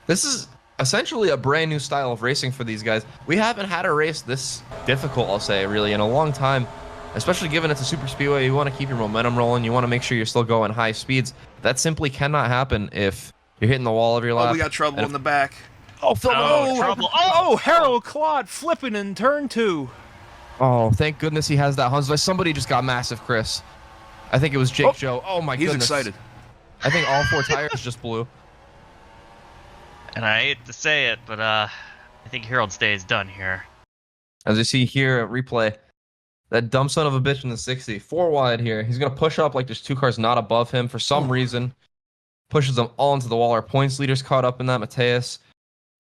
This is essentially a brand new style of racing for these guys. We haven't had a race this difficult, I'll say, really, in a long time. Especially given it's a super speedway, you want to keep your momentum rolling. You want to make sure you're still going high speeds. That simply cannot happen if you're hitting the wall of your lap. Oh, we got trouble in the back. Oh, Phil! Oh, trouble! Oh, Harold Clot flipping in turn 2. Oh, thank goodness he has that Huntsville. Somebody just got massive, Chris. I think it was Jake Joe. Oh my goodness. He's excited. I think all 4 tires just blew. And I hate to say it, but I think Harold's day is done here. As you see here at replay, that dumb son of a bitch in the 60, 4 wide here. He's going to push up like there's 2 cars not above him for some reason. Pushes them all into the wall. Our points leader's caught up in that, Mateus.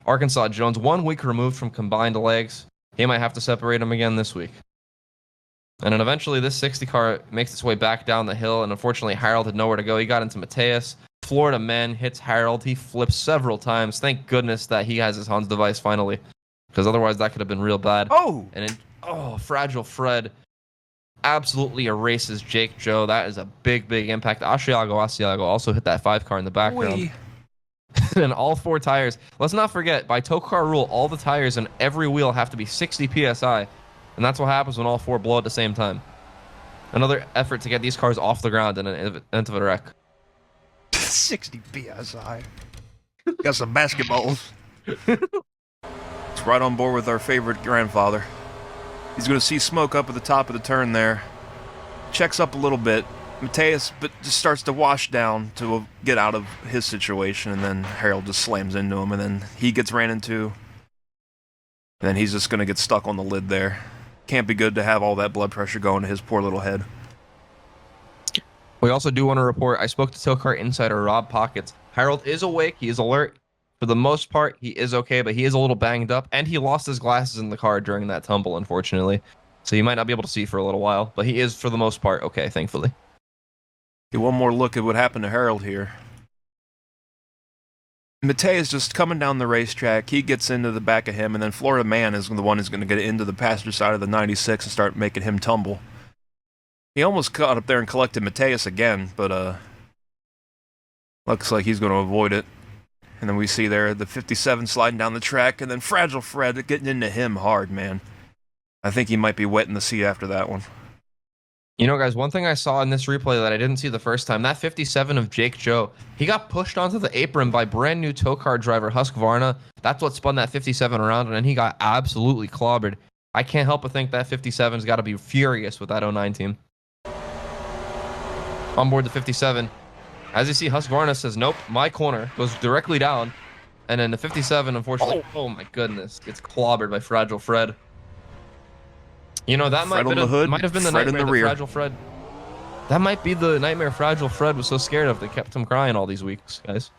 Arkansas Jones, 1 week removed from combined legs. He might have to separate him again this week. And then eventually this 60 car makes its way back down the hill, and unfortunately Harold had nowhere to go. He got into Mateus. Florida man hits Harold. He flips several times. Thank goodness that he has his Hans device finally, because otherwise that could have been real bad. Oh! And then, Fragile Fred absolutely erases Jake Joe. That is a big, big impact. Asiago also hit that 5 car in the background. And all 4 tires. Let's not forget, by tow car rule, all the tires and every wheel have to be 60 PSI. And that's what happens when all 4 blow at the same time. Another effort to get these cars off the ground in an event of a wreck. 60 PSI. Got some basketballs. It's right on board with our favorite grandfather. He's going to see smoke up at the top of the turn there. Checks up a little bit. Mateus but just starts to wash down to get out of his situation, and then Harold just slams into him, and then he gets ran into. And then he's just going to get stuck on the lid there. Can't be good to have all that blood pressure going to his poor little head. We also do want to report, I spoke to tow car insider Rob Pockets. Harold is awake. He is alert. For the most part, he is okay, but he is a little banged up, and he lost his glasses in the car during that tumble, unfortunately. So you might not be able to see for a little while, but he is, for the most part, okay, thankfully. Get one more look at what happened to Harold here. Mateus just coming down the racetrack. He gets into the back of him, and then Florida Man is the one who's going to get into the passenger side of the 96 and start making him tumble. He almost caught up there and collected Mateus again, but looks like he's going to avoid it. And then we see there the 57 sliding down the track, and then Fragile Fred getting into him hard, man. I think he might be wet in the seat after that one. You know, guys, one thing I saw in this replay that I didn't see the first time, that 57 of Jake Joe, he got pushed onto the apron by brand new tow car driver Husqvarna. That's what spun that 57 around, and then he got absolutely clobbered. I can't help but think that 57's got to be furious with that 09 team. On board the 57. As you see, Husqvarna says, nope, my corner, goes directly down. And then the 57, unfortunately, oh my goodness, gets clobbered by Fragile Fred. You know, that might have been the nightmare that Fragile Fred. That might be the nightmare Fragile Fred was so scared of that kept him crying all these weeks, guys.